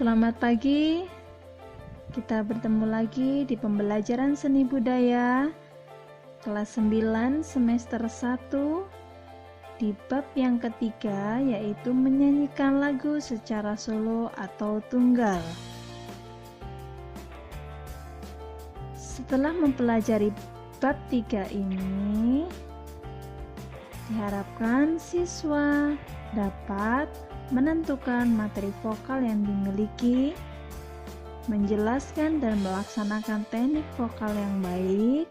Selamat pagi, kita bertemu lagi di pembelajaran seni budaya kelas 9 semester 1 di bab yang ketiga, yaitu menyanyikan lagu secara solo atau tunggal. Setelah mempelajari bab 3 ini, diharapkan siswa dapat menentukan materi vokal yang dimiliki, menjelaskan dan melaksanakan teknik vokal yang baik,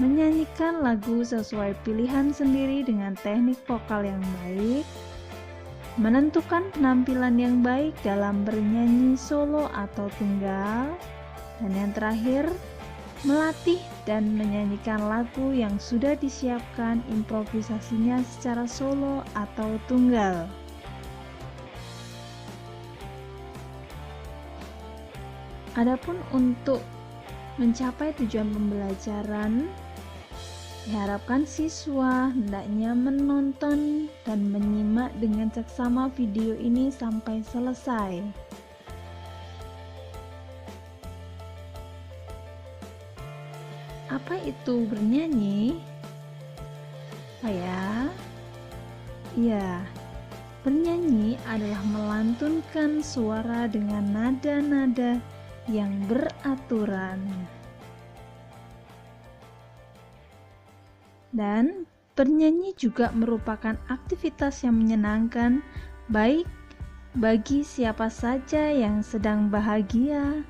menyanyikan lagu sesuai pilihan sendiri dengan teknik vokal yang baik, menentukan penampilan yang baik dalam bernyanyi solo atau tunggal, dan yang terakhir, melatih dan menyanyikan lagu yang sudah disiapkan improvisasinya secara solo atau tunggal. Adapun untuk mencapai tujuan pembelajaran, diharapkan siswa hendaknya menonton dan menyimak dengan seksama video ini sampai selesai. Apa itu bernyanyi? Apa ya? Iya, bernyanyi adalah melantunkan suara dengan nada-nada yang beraturan. Dan bernyanyi juga merupakan aktivitas yang menyenangkan baik bagi siapa saja yang sedang bahagia,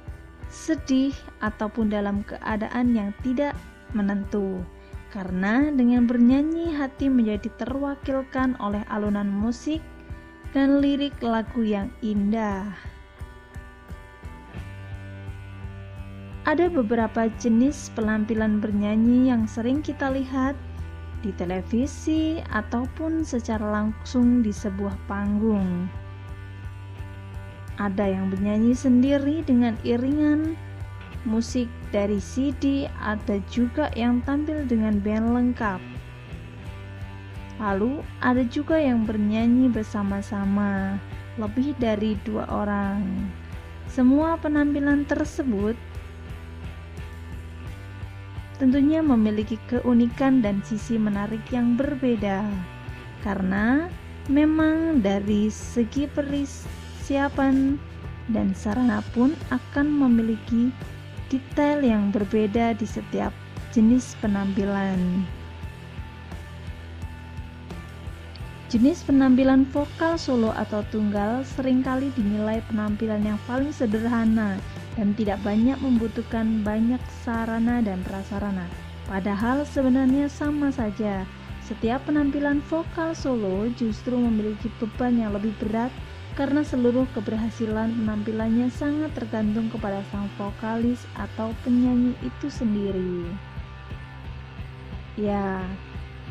sedih, ataupun dalam keadaan yang tidak menentu. Karena dengan bernyanyi hati menjadi terwakilkan oleh alunan musik dan lirik lagu yang indah. Ada beberapa jenis penampilan bernyanyi yang sering kita lihat di televisi ataupun secara langsung di sebuah panggung. Ada yang bernyanyi sendiri dengan iringan musik dari CD, ada juga yang tampil dengan band lengkap. Lalu ada juga yang bernyanyi bersama-sama, lebih dari 2 orang. Semua penampilan tersebut tentunya memiliki keunikan dan sisi menarik yang berbeda, karena memang dari segi persiapan dan sarana pun akan memiliki detail yang berbeda di setiap jenis penampilan. Jenis penampilan vokal solo atau tunggal seringkali dinilai penampilan yang paling sederhana dan tidak banyak membutuhkan banyak sarana dan prasarana. Padahal sebenarnya sama saja. Setiap penampilan vokal solo justru memiliki beban yang lebih berat karena seluruh keberhasilan penampilannya sangat tergantung kepada sang vokalis atau penyanyi itu sendiri. Ya,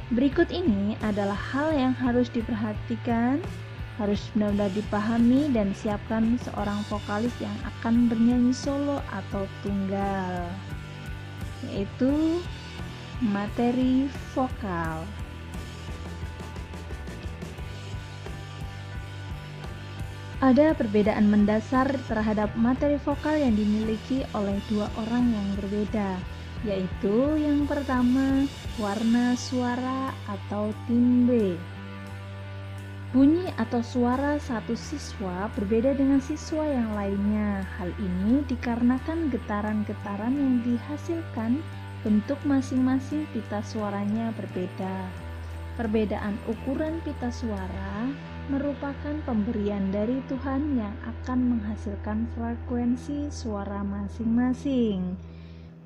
berikut ini adalah hal yang harus diperhatikan, harus benar-benar dipahami dan siapkan seorang vokalis yang akan bernyanyi solo atau tunggal, yaitu materi vokal. Ada perbedaan mendasar terhadap materi vokal yang dimiliki oleh 2 orang yang berbeda, yaitu yang pertama, warna suara atau timbre. Bunyi atau suara satu siswa berbeda dengan siswa yang lainnya. Hal ini dikarenakan getaran-getaran yang dihasilkan bentuk masing-masing pita suaranya berbeda. Perbedaan ukuran pita suara merupakan pemberian dari Tuhan yang akan menghasilkan frekuensi suara masing-masing.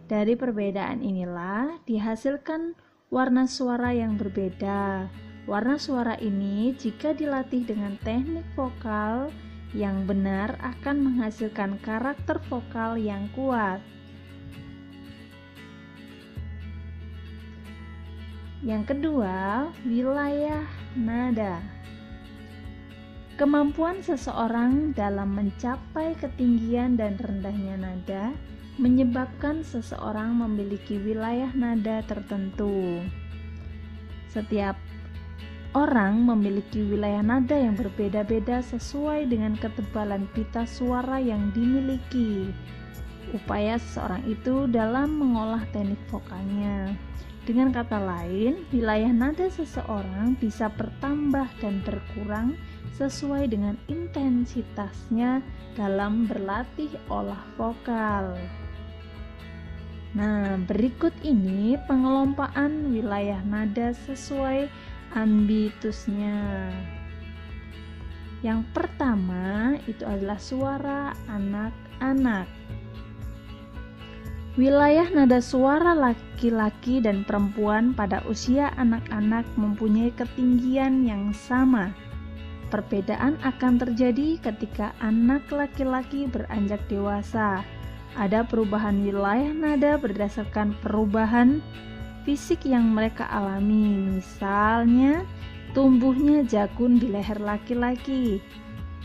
Dari perbedaan inilah dihasilkan warna suara yang berbeda. Warna suara ini jika dilatih dengan teknik vokal yang benar akan menghasilkan karakter vokal yang kuat. Yang kedua, wilayah nada. Kemampuan seseorang dalam mencapai ketinggian dan rendahnya nada menyebabkan seseorang memiliki wilayah nada tertentu. Setiap Orang memiliki wilayah nada yang berbeda-beda sesuai dengan ketebalan pita suara yang dimiliki. Upaya seseorang itu dalam mengolah teknik vokalnya. Dengan kata lain, wilayah nada seseorang bisa bertambah dan berkurang sesuai dengan intensitasnya dalam berlatih olah vokal. Nah, berikut ini pengelompokan wilayah nada sesuai ambitusnya. Yang pertama itu adalah suara anak-anak. Wilayah nada suara laki-laki dan perempuan pada usia anak-anak mempunyai ketinggian yang sama. Perbedaan akan terjadi ketika anak laki-laki beranjak dewasa. Ada perubahan wilayah nada berdasarkan perubahan fisik yang mereka alami. Misalnya, tumbuhnya jagun di leher laki-laki.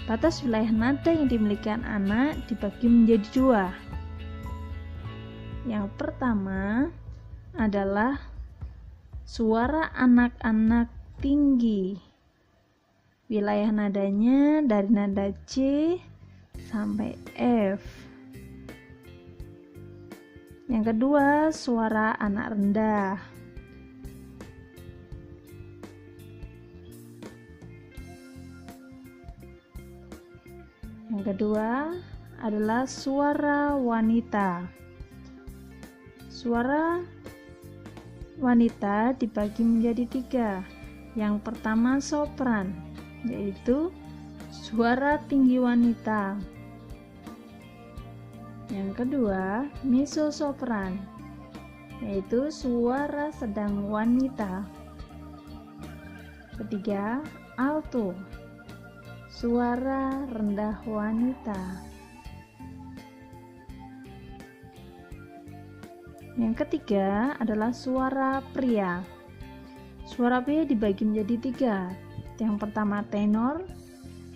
Batas wilayah nada yang dimiliki anak dibagi menjadi dua. Yang pertama adalah suara anak-anak tinggi. Wilayah nadanya dari nada C sampai F. Yang kedua, suara anak rendah. Yang kedua adalah suara wanita. Suara wanita dibagi menjadi tiga. Yang pertama sopran, yaitu suara tinggi wanita. Yang kedua mezzo-sopran, yaitu suara sedang wanita. Ketiga alto, suara rendah wanita. Yang ketiga adalah suara pria. Suara pria dibagi menjadi tiga. Yang pertama tenor,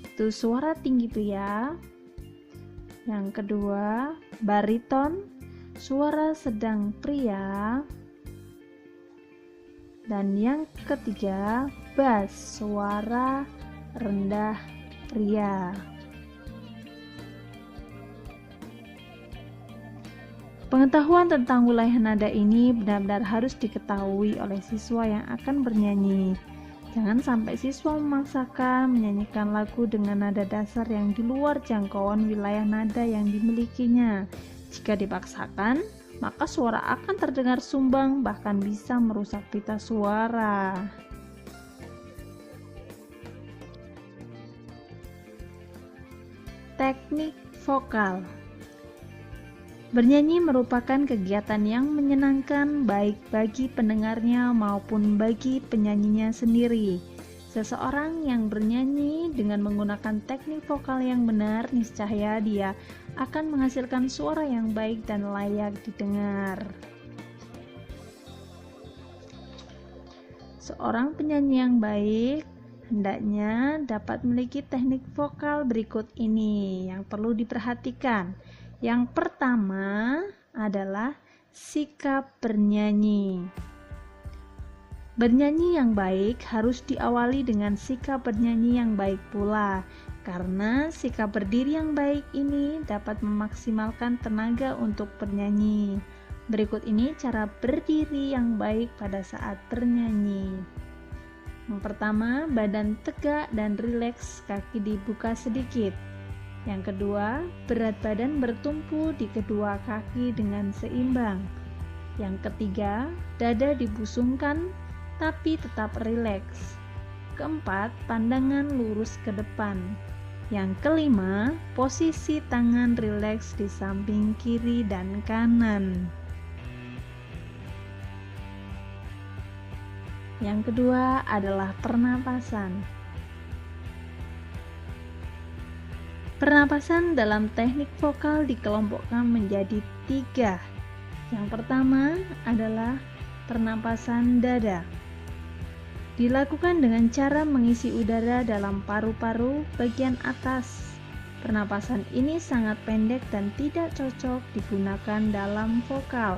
itu suara tinggi pria. Yang kedua bariton, suara sedang pria. Dan yang ketiga bass, suara rendah pria. Pengetahuan tentang wilayah nada ini benar-benar harus diketahui oleh siswa yang akan bernyanyi. Jangan sampai siswa memaksakan menyanyikan lagu dengan nada dasar yang di luar jangkauan wilayah nada yang dimilikinya. Jika dipaksakan, maka suara akan terdengar sumbang, bahkan bisa merusak pita suara. Teknik vokal. Bernyanyi merupakan kegiatan yang menyenangkan baik bagi pendengarnya maupun bagi penyanyinya sendiri. Seseorang yang bernyanyi dengan menggunakan teknik vokal yang benar, niscaya dia akan menghasilkan suara yang baik dan layak didengar. Seorang penyanyi yang baik hendaknya dapat memiliki teknik vokal berikut ini yang perlu diperhatikan. Yang pertama adalah sikap bernyanyi. Bernyanyi yang baik harus diawali dengan sikap bernyanyi yang baik pula, karena sikap berdiri yang baik ini dapat memaksimalkan tenaga untuk bernyanyi. Berikut ini cara berdiri yang baik pada saat bernyanyi. Yang pertama, badan tegak dan rileks, kaki dibuka sedikit. Yang kedua, berat badan bertumpu di kedua kaki dengan seimbang. Yang ketiga, dada dibusungkan tapi tetap rileks. Keempat, pandangan lurus ke depan. Yang kelima, posisi tangan rileks di samping kiri dan kanan. Yang kedua adalah pernapasan. Pernapasan dalam teknik vokal dikelompokkan menjadi tiga. Yang pertama adalah pernapasan dada. Dilakukan dengan cara mengisi udara dalam paru-paru bagian atas. Pernapasan ini sangat pendek dan tidak cocok digunakan dalam vokal.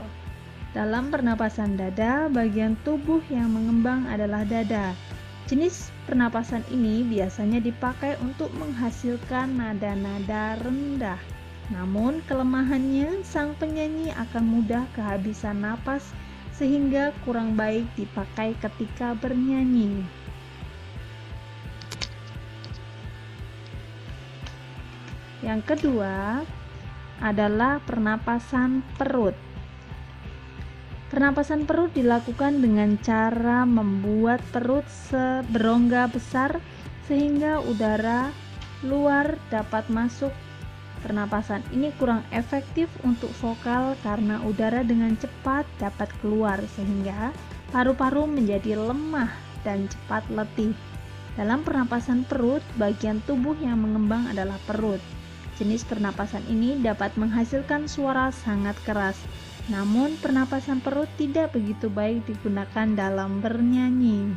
Dalam pernapasan dada, bagian tubuh yang mengembang adalah dada. Jenis pernapasan ini biasanya dipakai untuk menghasilkan nada-nada rendah. Namun kelemahannya, sang penyanyi akan mudah kehabisan napas sehingga kurang baik dipakai ketika bernyanyi. Yang kedua adalah pernapasan perut. Pernapasan perut dilakukan dengan cara membuat perut berongga besar sehingga udara luar dapat masuk. Pernapasan ini kurang efektif untuk vokal karena udara dengan cepat dapat keluar sehingga paru-paru menjadi lemah dan cepat letih. Dalam pernapasan perut, bagian tubuh yang mengembang adalah perut. Jenis pernapasan ini dapat menghasilkan suara sangat keras. Namun pernapasan perut tidak begitu baik digunakan dalam bernyanyi.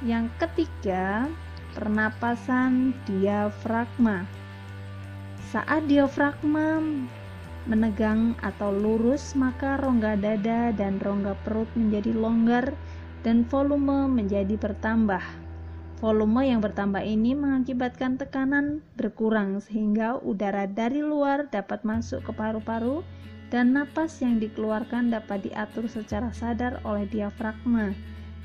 Yang ketiga, pernapasan diafragma. Saat diafragma menegang atau lurus, maka rongga dada dan rongga perut menjadi longgar dan volume menjadi bertambah. Volume yang bertambah ini mengakibatkan tekanan berkurang sehingga udara dari luar dapat masuk ke paru-paru dan napas yang dikeluarkan dapat diatur secara sadar oleh diafragma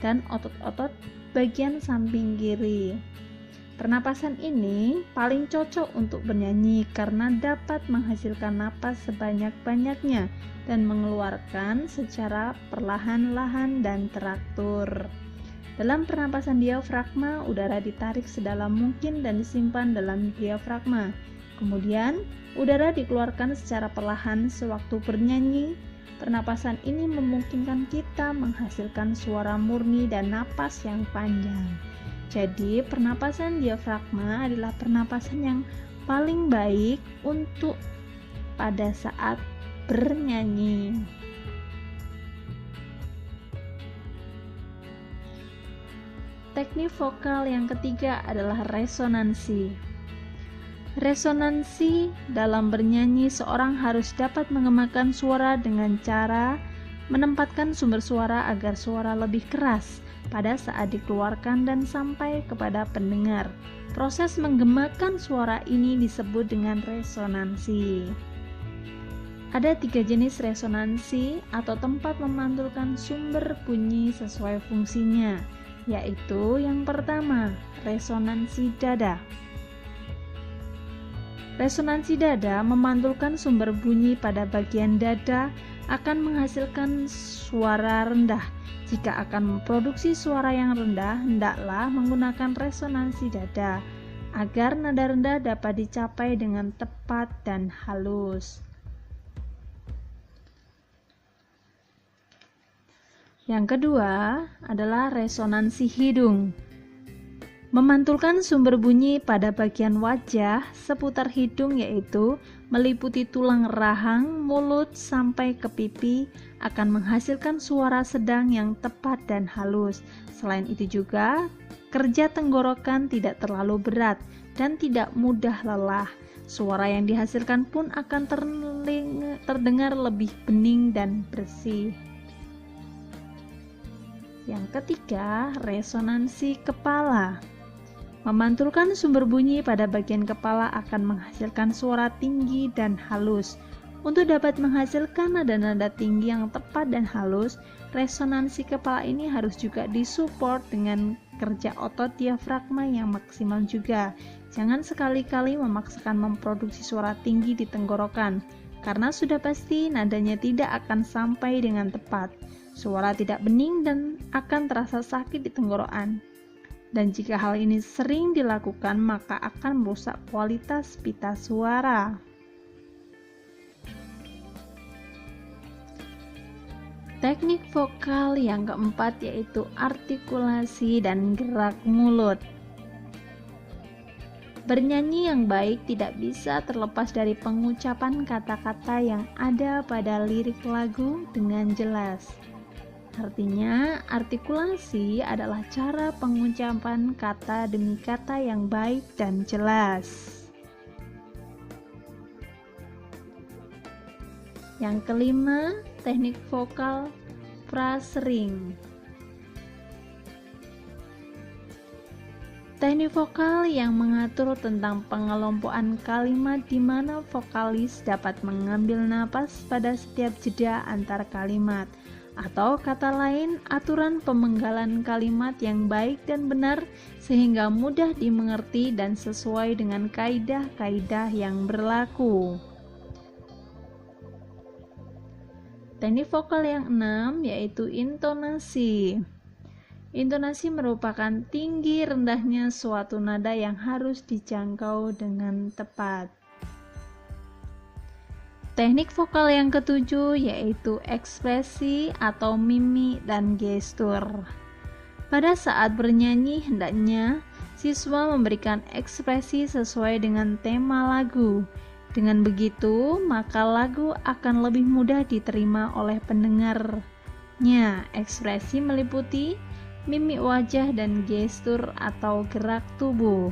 dan otot-otot bagian samping kiri. Pernapasan ini paling cocok untuk bernyanyi karena dapat menghasilkan napas sebanyak-banyaknya dan mengeluarkan secara perlahan-lahan dan teratur. Dalam pernapasan diafragma, udara ditarik sedalam mungkin dan disimpan dalam diafragma. Kemudian, udara dikeluarkan secara perlahan sewaktu bernyanyi. Pernapasan ini memungkinkan kita menghasilkan suara murni dan napas yang panjang. Jadi, pernapasan diafragma adalah pernapasan yang paling baik untuk pada saat bernyanyi. Teknik vokal yang ketiga adalah resonansi. Resonansi dalam bernyanyi, seorang harus dapat mengemakan suara dengan cara menempatkan sumber suara agar suara lebih keras pada saat dikeluarkan dan sampai kepada pendengar. Proses menggemakan suara ini disebut dengan resonansi. Ada 3 jenis resonansi atau tempat memantulkan sumber bunyi sesuai fungsinya, yaitu yang pertama, resonansi dada. Resonansi dada memantulkan sumber bunyi pada bagian dada akan menghasilkan suara rendah. Jika akan memproduksi suara yang rendah, hendaklah menggunakan resonansi dada agar nada rendah dapat dicapai dengan tepat dan halus. Yang kedua adalah resonansi hidung. Memantulkan sumber bunyi pada bagian wajah seputar hidung, yaitu meliputi tulang rahang, mulut, sampai ke pipi, akan menghasilkan suara sedang yang tepat dan halus. Selain itu juga, kerja tenggorokan tidak terlalu berat dan tidak mudah lelah. Suara yang dihasilkan pun akan terdengar lebih bening dan bersih. Yang ketiga, resonansi kepala. Memantulkan sumber bunyi pada bagian kepala akan menghasilkan suara tinggi dan halus. Untuk dapat menghasilkan nada-nada tinggi yang tepat dan halus, resonansi kepala ini harus juga disupport dengan kerja otot diafragma yang maksimal juga. Jangan sekali-kali memaksakan memproduksi suara tinggi di tenggorokan, karena sudah pasti nadanya tidak akan sampai dengan tepat. Suara tidak bening dan akan terasa sakit di tenggorokan. Dan jika hal ini sering dilakukan, maka akan merusak kualitas pita suara. Teknik vokal yang keempat yaitu artikulasi dan gerak mulut. Bernyanyi yang baik tidak bisa terlepas dari pengucapan kata-kata yang ada pada lirik lagu dengan jelas. Artinya, artikulasi adalah cara pengucapan kata demi kata yang baik dan jelas. Yang kelima, teknik vokal infrasering. Teknik vokal yang mengatur tentang pengelompokan kalimat di mana vokalis dapat mengambil napas pada setiap jeda antar kalimat, atau kata lain, aturan pemenggalan kalimat yang baik dan benar sehingga mudah dimengerti dan sesuai dengan kaidah-kaidah yang berlaku. Teknik vokal yang 6 yaitu intonasi. Intonasi merupakan tinggi rendahnya suatu nada yang harus dijangkau dengan tepat. Teknik vokal yang ketujuh yaitu ekspresi atau mimik dan gestur. Pada saat bernyanyi, hendaknya siswa memberikan ekspresi sesuai dengan tema lagu. Dengan begitu, maka lagu akan lebih mudah diterima oleh pendengarnya. Ekspresi meliputi mimik wajah dan gestur atau gerak tubuh.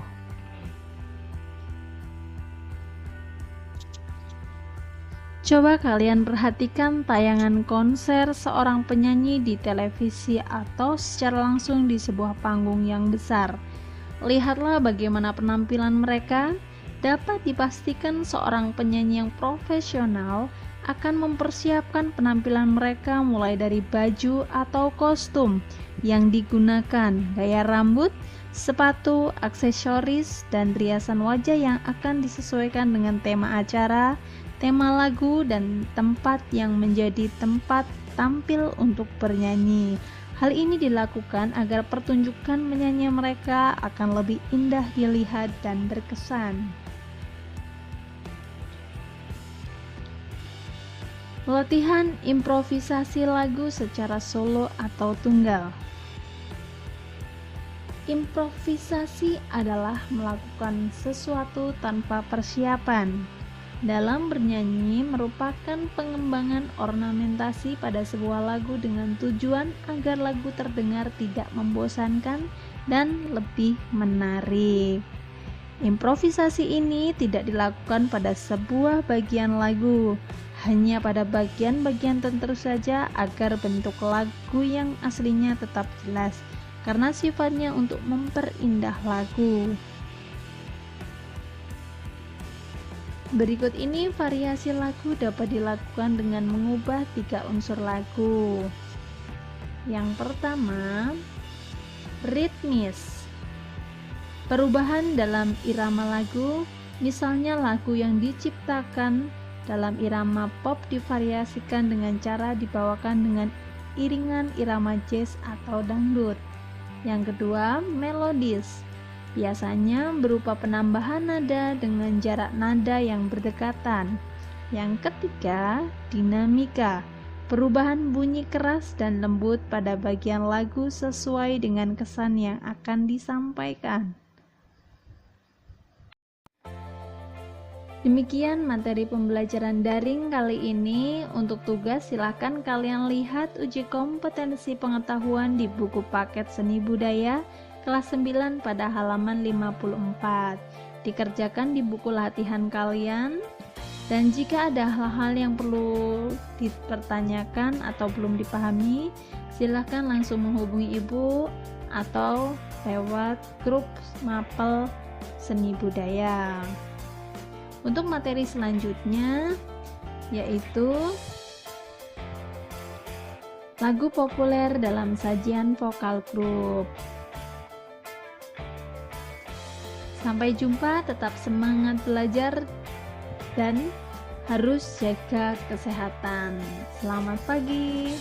Coba kalian perhatikan tayangan konser seorang penyanyi di televisi atau secara langsung di sebuah panggung yang besar. Lihatlah bagaimana penampilan mereka. Dapat dipastikan seorang penyanyi yang profesional akan mempersiapkan penampilan mereka mulai dari baju atau kostum yang digunakan, gaya rambut, sepatu, aksesoris, dan riasan wajah yang akan disesuaikan dengan tema acara, tema lagu, dan tempat yang menjadi tempat tampil untuk bernyanyi. Hal ini dilakukan agar pertunjukan menyanyi mereka akan lebih indah dilihat dan berkesan. Latihan improvisasi lagu secara solo atau tunggal. Improvisasi adalah melakukan sesuatu tanpa persiapan. Dalam bernyanyi merupakan pengembangan ornamentasi pada sebuah lagu dengan tujuan agar lagu terdengar tidak membosankan dan lebih menarik. Improvisasi ini tidak dilakukan pada sebuah bagian lagu, hanya pada bagian-bagian tertentu saja agar bentuk lagu yang aslinya tetap jelas, karena sifatnya untuk memperindah lagu. Berikut ini variasi lagu dapat dilakukan dengan mengubah 3 unsur lagu. Yang pertama, ritmis. Perubahan dalam irama lagu, misalnya lagu yang diciptakan dalam irama pop divariasikan dengan cara dibawakan dengan iringan irama jazz atau dangdut. Yang kedua, melodis. Biasanya berupa penambahan nada dengan jarak nada yang berdekatan. Yang ketiga, dinamika. Perubahan bunyi keras dan lembut pada bagian lagu sesuai dengan kesan yang akan disampaikan. Demikian materi pembelajaran daring kali ini. Untuk tugas silahkan kalian lihat uji kompetensi pengetahuan di buku paket seni budaya kelas 9 pada halaman 54. Dikerjakan di buku latihan kalian. Dan jika ada hal-hal yang perlu dipertanyakan atau belum dipahami, silahkan langsung menghubungi ibu atau lewat grup Mapel Seni Budaya. Untuk materi selanjutnya yaitu lagu populer dalam sajian vokal grup. Sampai jumpa, tetap semangat belajar dan harus jaga kesehatan. Selamat pagi.